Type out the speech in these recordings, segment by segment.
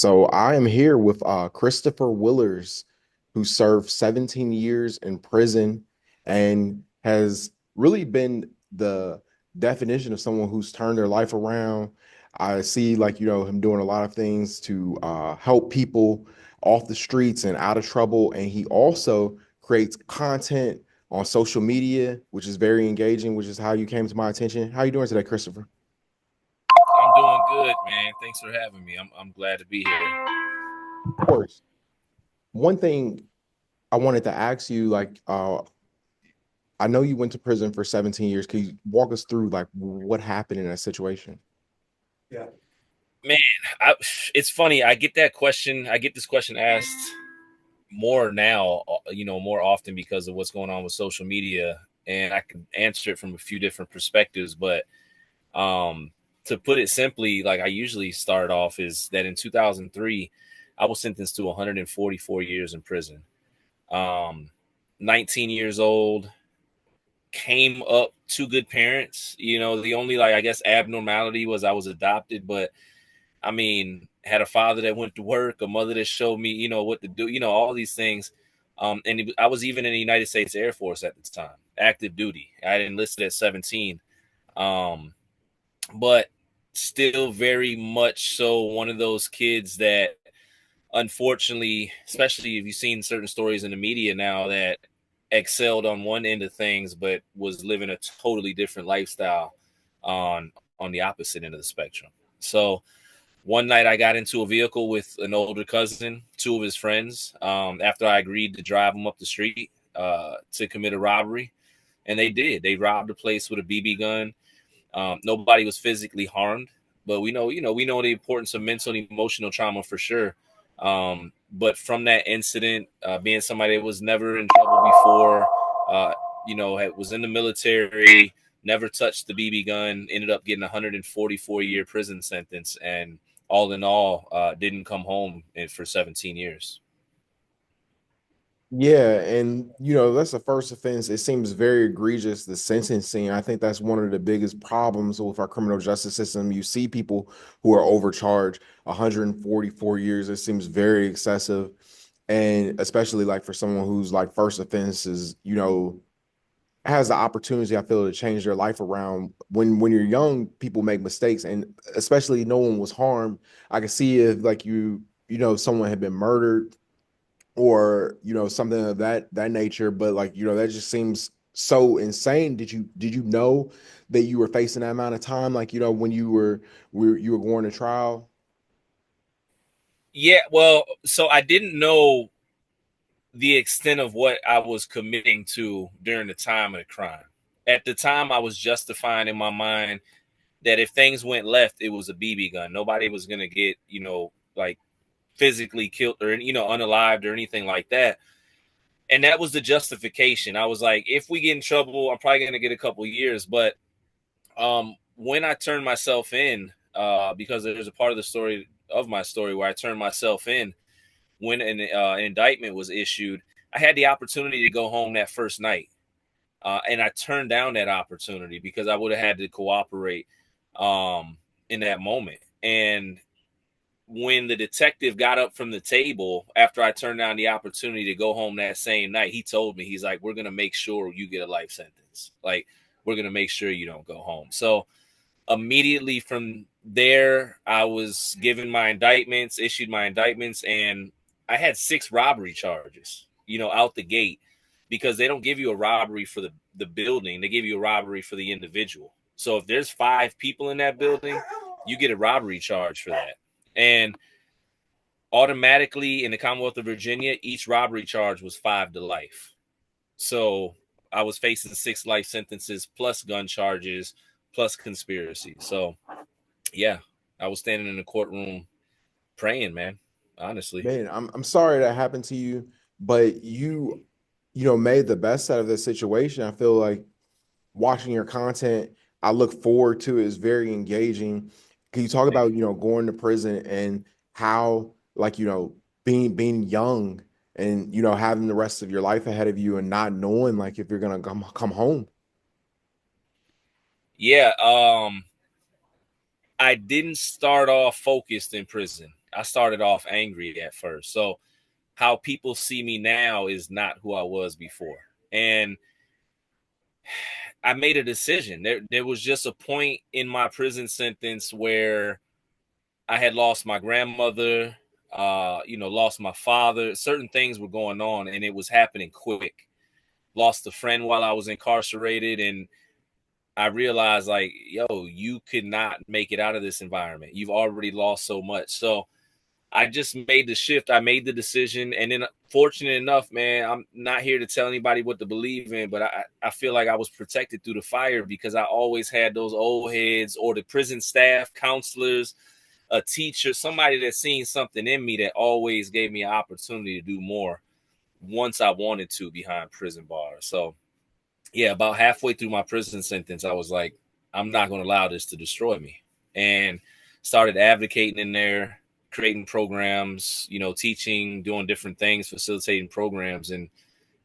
So I am here with Christopher Willars, who served 17 years in prison and has really been the definition of someone who's turned their life around. I see, like, him doing a lot of things to help people off the streets and out of trouble. And he also creates content on social media, which is very engaging, which is how you came to my attention. How you doing today, Christopher? I'm doing good, man. Thanks for having me. I'm glad to be here. Of course. One thing I wanted to ask you, like, I know you went to prison for 17 years. Can you walk us through like what happened in that situation? Yeah. Man, I, it's funny. I get that question. I get this question asked more now, more often because of what's going on with social media, and I can answer it from a few different perspectives. But um, to put it simply, like I usually start off, is that in 2003, I was sentenced to 144 years in prison. Um, 19 years old, came up to good parents. The only I guess abnormality was I was adopted, but I mean, had a father that went to work, a mother that showed me, what to do, all these things. I was even in the United States Air Force at the time, active duty. I had enlisted at 17. Um, but still very much so one of those kids that unfortunately, especially if you've seen certain stories in the media now, that excelled on one end of things but was living a totally different lifestyle on the opposite end of the spectrum. So one night I got into a vehicle with an older cousin, two of his friends, after I agreed to drive them up the street to commit a robbery. And they did. They robbed a place with a BB gun. Nobody was physically harmed, but we know the importance of mental and emotional trauma for sure. But from that incident, being somebody that was never in trouble before, was in the military, never touched the BB gun, ended up getting a 144-year prison sentence, and all in all, didn't come home for 17 years. Yeah, and that's the first offense. It seems very egregious, the sentencing. I think that's one of the biggest problems with our criminal justice system. You see people who are overcharged 144 years. It seems very excessive. And especially like for someone who's like first offense is, has the opportunity, I feel, to change their life around. When you're young, people make mistakes, and especially no one was harmed. I can see if like someone had been murdered or something of that nature, but like that just seems so insane. Did you know that you were facing that amount of time, like when you were going to trial? Yeah, well, so I didn't know the extent of what I was committing to during the time of the crime. At the time, I was justifying in my mind that if things went left, it was a BB gun. Nobody was going to get, like physically killed or, unalived or anything like that. And that was the justification. I was like, if we get in trouble, I'm probably going to get a couple years. But when I turned myself in, because there's a part of the story of my story where I turned myself in, when an indictment was issued, I had the opportunity to go home that first night. And I turned down that opportunity because I would have had to cooperate in that moment. And when the detective got up from the table after I turned down the opportunity to go home that same night, he told me, he's like, we're going to make sure you get a life sentence. Like, we're going to make sure you don't go home. So immediately from there, I was given my indictments, issued my indictments, and I had 6 robbery charges, out the gate, because they don't give you a robbery for the building. They give you a robbery for the individual. So if there's 5 people in that building, you get a robbery charge for that. And automatically in the Commonwealth of Virginia, each robbery charge was 5 to life. So I was facing 6 life sentences plus gun charges plus conspiracy. So yeah, I was standing in the courtroom praying, man. Honestly. Man, I'm sorry that happened to you, but you made the best out of the situation. I feel like watching your content, I look forward to it. It's very engaging. Can you talk about, going to prison and how like, being young and having the rest of your life ahead of you and not knowing like if you're gonna come home? Yeah, I didn't start off focused in prison. I started off angry at first. So how people see me now is not who I was before. And I made a decision. There was just a point in my prison sentence where I had lost my grandmother, lost my father. Certain things were going on and it was happening quick. Lost a friend while I was incarcerated, and I realized like, yo, you could not make it out of this environment. You've already lost so much. So I just made the shift. I made the decision. And then fortunate enough, man, I'm not here to tell anybody what to believe in, but I feel like I was protected through the fire because I always had those old heads or the prison staff, counselors, a teacher, somebody that seen something in me that always gave me an opportunity to do more once I wanted to behind prison bars. So yeah, about halfway through my prison sentence, I was like, I'm not going to allow this to destroy me. And started advocating in there, creating programs, teaching, doing different things, facilitating programs, and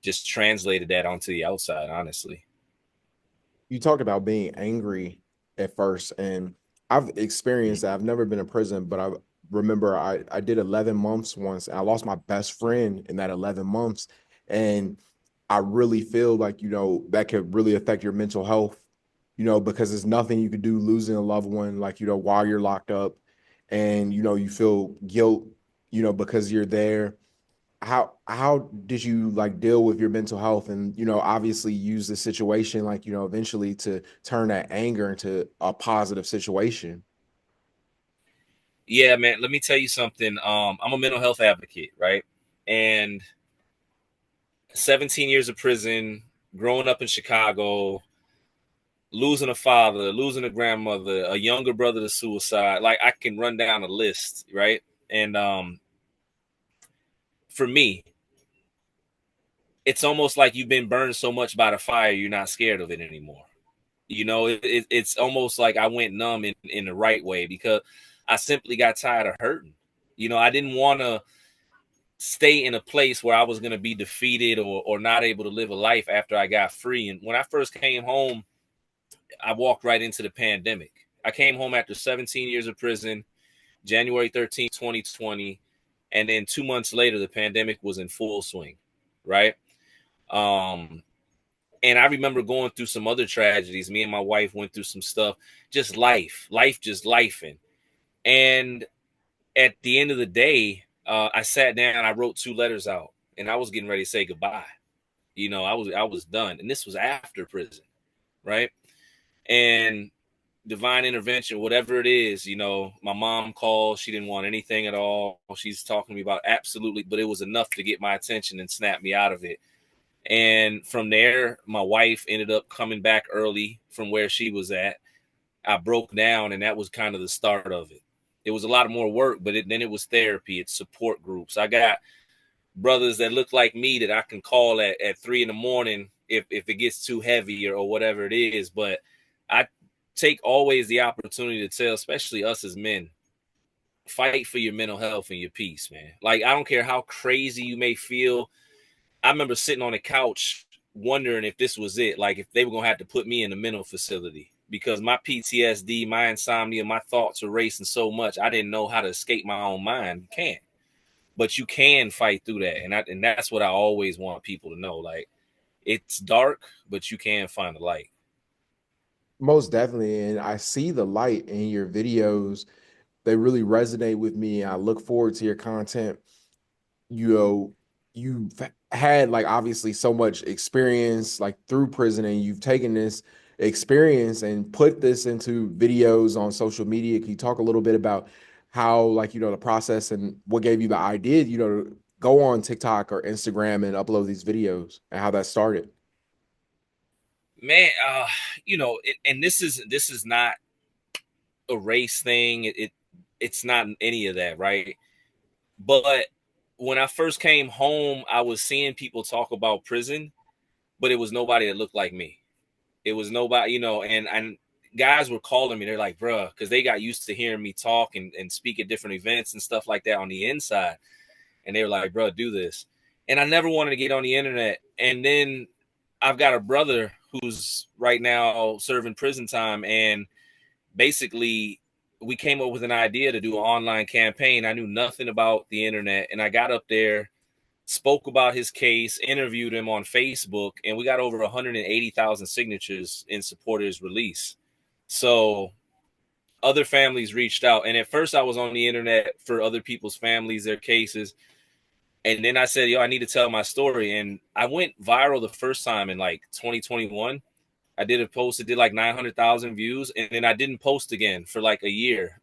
just translated that onto the outside, honestly. You talked about being angry at first, and I've experienced that. I've never been in prison, but I remember I did 11 months once, and I lost my best friend in that 11 months. And I really feel like, that could really affect your mental health, because there's nothing you could do losing a loved one, like, while you're locked up, and, you feel guilt, because you're there. How did you like deal with your mental health, and obviously use the situation, like, eventually to turn that anger into a positive situation? Yeah, man, let me tell you something. I'm a mental health advocate, right? And 17 years of prison, growing up in Chicago, losing a father, losing a grandmother, a younger brother to suicide. Like I can run down a list, right? And for me, it's almost like you've been burned so much by the fire, you're not scared of it anymore. It's almost like I went numb in the right way because I simply got tired of hurting. I didn't want to stay in a place where I was going to be defeated or not able to live a life after I got free. And when I first came home, I walked right into the pandemic. I came home after 17 years of prison, January 13th, 2020. And then 2 months later, the pandemic was in full swing, right? Um, and I remember going through some other tragedies. Me and my wife went through some stuff, just life just lifing. And at the end of the day, I sat down, I wrote 2 letters out, and I was getting ready to say goodbye. I was done. And this was after prison, right? And divine intervention, whatever it is, my mom called. She didn't want anything at all. She's talking to me about absolutely, but it was enough to get my attention and snap me out of it. And from there, my wife ended up coming back early from where she was at. I broke down, and that was kind of the start of it. It was a lot more work, but then it was therapy. It's support groups. I got brothers that look like me that I can call at 3 in the morning if it gets too heavy or whatever it is. But I take always the opportunity to tell, especially us as men, fight for your mental health and your peace, man. Like, I don't care how crazy you may feel. I remember sitting on the couch wondering if this was it, like if they were going to have to put me in a mental facility because my PTSD, my insomnia, my thoughts are racing so much. I didn't know how to escape my own mind. You can't, but you can fight through that. And that's what I always want people to know. Like, it's dark, but you can find the light. Most definitely, and I see the light in your videos. They really resonate with me. I look forward to your content. You've had, like, obviously so much experience, like, through prison, and you've taken this experience and put this into videos on social media. Can you talk a little bit about how, like, the process and what gave you the idea, to go on TikTok or Instagram and upload these videos, and how that started? Man, and this is not a race thing. It's not any of that, right? But when I first came home, I was seeing people talk about prison, but it was nobody that looked like me. It was nobody, and guys were calling me. They're like, bruh, because they got used to hearing me talk and speak at different events and stuff like that on the inside. And they were like, bruh, do this. And I never wanted to get on the internet. And then I've got a brother who's right now serving prison time. And basically, we came up with an idea to do an online campaign. I knew nothing about the internet, and I got up there, spoke about his case, interviewed him on Facebook, and we got over 180,000 signatures in support of his release. So other families reached out, and at first I was on the internet for other people's families, their cases, and then I said, "Yo, I need to tell my story," and I went viral the first time in like 2021. I did a post that did like 900,000 views, and then I didn't post again for like a year.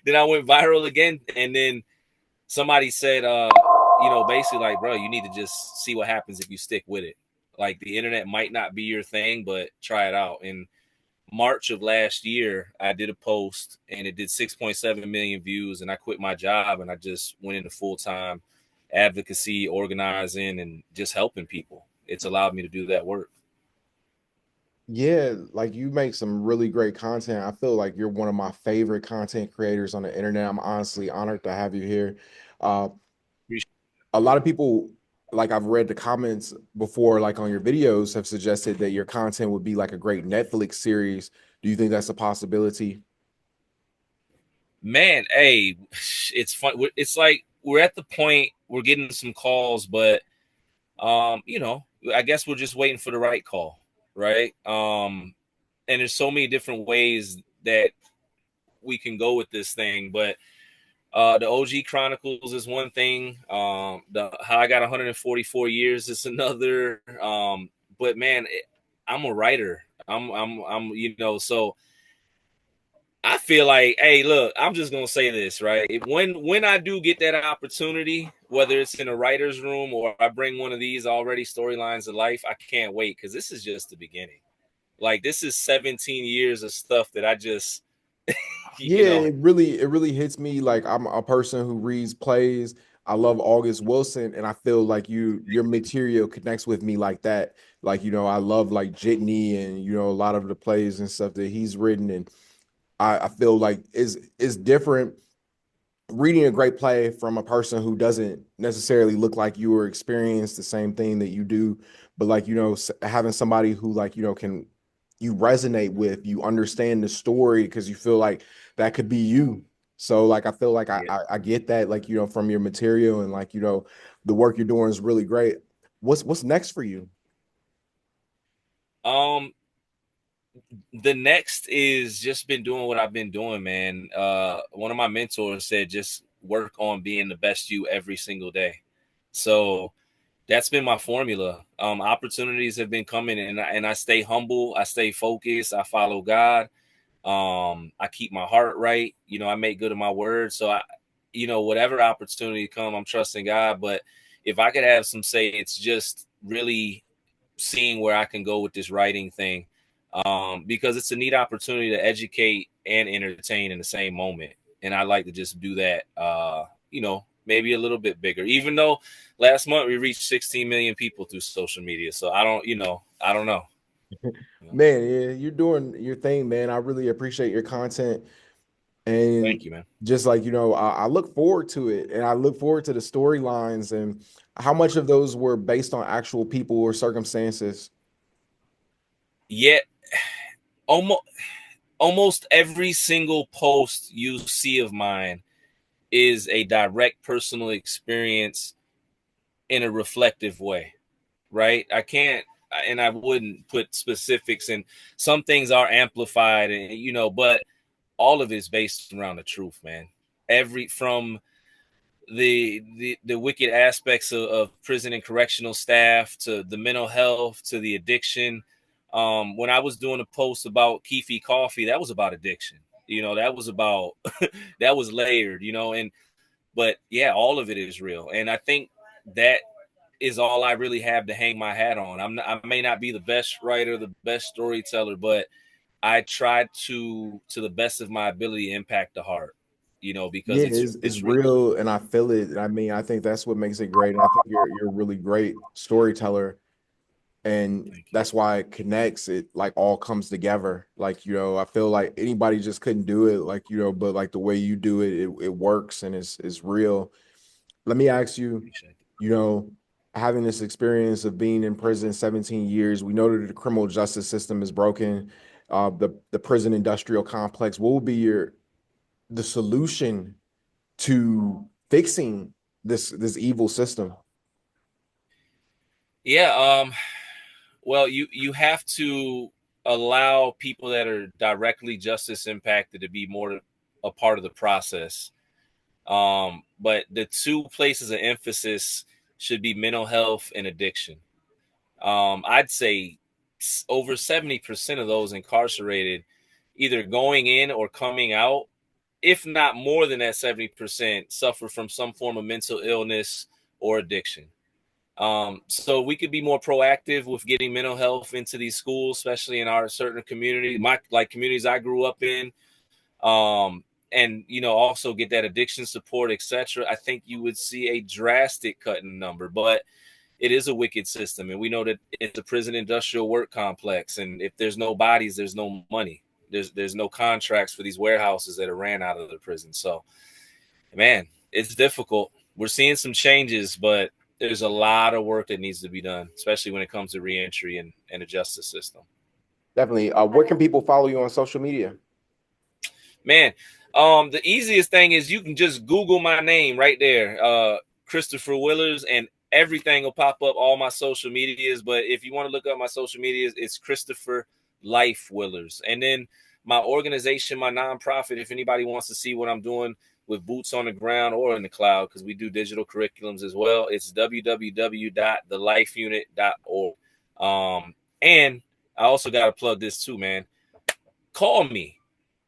Then I went viral again, and then somebody said, basically like, bro, you need to just see what happens if you stick with it. Like the internet might not be your thing, but try it out. In March of last year, I did a post and it did 6.7 million views, and I quit my job and I just went into full time advocacy, organizing, and just helping people. It's allowed me to do that work. Yeah, like you make some really great content. I feel like you're one of my favorite content creators on the internet. I'm honestly honored to have you here. Uh, a lot of people, like I've read the comments before, like on your videos, have suggested that your content would be like a great Netflix series. Do you think that's a possibility? Man, hey, it's fun. It's like we're at the point we're getting some calls, but I guess we're just waiting for the right call, right? And there's so many different ways that we can go with this thing, but the OG Chronicles is one thing. The How I Got 144 Years is another. But man, I'm a writer. So I feel like, hey, look, I'm just gonna say this, right? When I do get that opportunity, whether it's in a writer's room or I bring one of these already storylines to life, I can't wait because this is just the beginning. Like this is 17 years of stuff that I just, Yeah, you know, it really hits me. Like I'm a person who reads plays. I love August Wilson, and I feel like your material connects with me like that. Like, I love like Jitney and a lot of the plays and stuff that he's written. And I feel like is different reading a great play from a person who doesn't necessarily look like you or experience the same thing that you do, but like having somebody who like can you resonate with, you understand the story because you feel like that could be you. So like I feel like yeah. I get that, like from your material, and like the work you're doing is really great. What's next for you? Um, the next is just been doing what I've been doing, man. One of my mentors said just work on being the best you every single day. So that's been my formula. Opportunities have been coming, and I stay humble. I stay focused. I follow God. I keep my heart right. I make good of my word. So whatever opportunity come, I'm trusting God. But if I could have some say, it's just really seeing where I can go with this writing thing, because it's a neat opportunity to educate and entertain in the same moment. And I like to just do that, maybe a little bit bigger, even though last month we reached 16 million people through social media. So I don't know. Man, yeah, you're doing your thing, man. I really appreciate your content. And Thank you, man. just like, I look forward to it, and I look forward to the storylines. And how much of those were based on actual people or circumstances? Yet almost almost every single post you see of mine is a direct personal experience in a reflective way, right? I can't, and I wouldn't put specifics, and some things are amplified, and but all of it is based around the truth, man. Every from the wicked aspects of prison and correctional staff to the mental health to the addiction. When I was doing a post about Keefe Coffee, that was about addiction. That was about that was layered. And but yeah, all of it is real, and I think that is all I really have to hang my hat on. I may not be the best writer, the best storyteller, but I try to the best of my ability, impact the heart. Because Yeah, it's it's it's real. real, and I feel it. I mean, I think that's what makes it great. And I think you're a really great storyteller, and Thank you. that's why it connects. It like all comes together. Like, I feel like anybody just couldn't do it, like, but like the way you do it, it works, and it's real. Let me ask you, Appreciate it. you know, having this experience of being in prison 17 years, we know that the criminal justice system is broken. the prison industrial complex. What would be the solution to fixing this evil system? Yeah. Well, you have to allow people that are directly justice impacted to be more a part of the process. But the two places of emphasis should be mental health and addiction. I'd say over 70% of those incarcerated, either going in or coming out, if not more than that 70%, suffer from some form of mental illness or addiction. So we could be more proactive with getting mental health into these schools, especially in our certain community, my like communities I grew up in. And also get that addiction support, etc. I think you would see a drastic cut in the number, but it is a wicked system, and we know that it's a prison industrial work complex. And if there's no bodies, there's no money. There's no contracts for these warehouses that are ran out of the prison. So, man, it's difficult. We're seeing some changes, but there's a lot of work that needs to be done, especially when it comes to reentry and the justice system. Definitely. Where can people follow you on social media? Man, the easiest thing is you can just Google my name right there, Christopher Willars, and everything will pop up, all my social medias. But if you want to look up my social medias, it's Christopher Life Willars. And then my organization, my nonprofit, if anybody wants to see what I'm doing with boots on the ground or in the cloud, because we do digital curriculums as well, it's www.thelifeunit.org. And I also got to plug this too, man. Call me.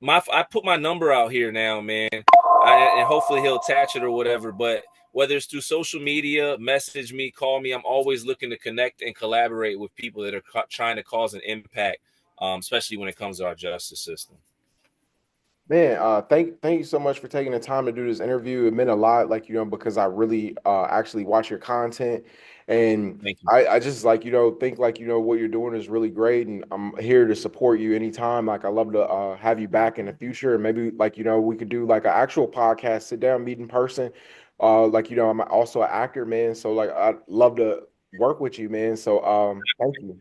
I put my number out here now, man, and hopefully he'll attach it or whatever. But whether it's through social media, message me, call me. I'm always looking to connect and collaborate with people that are trying to cause an impact, especially when it comes to our justice system. Man, thank you so much for taking the time to do this interview. It meant a lot, because I really actually watch your content, and Thank you. I just think what you're doing is really great, and I'm here to support you anytime. Like I love to have you back in the future, and maybe we could do like an actual podcast, sit down, meet in person. I'm also an actor, man, so like I'd love to work with you, man. So thank you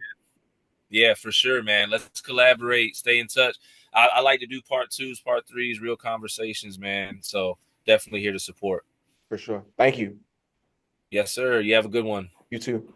Yeah, for sure, man. Let's collaborate, stay in touch. I like to do part twos, part threes, real conversations, man. So definitely here to support. for sure. Thank you. Yes, sir. You have a good one. You too.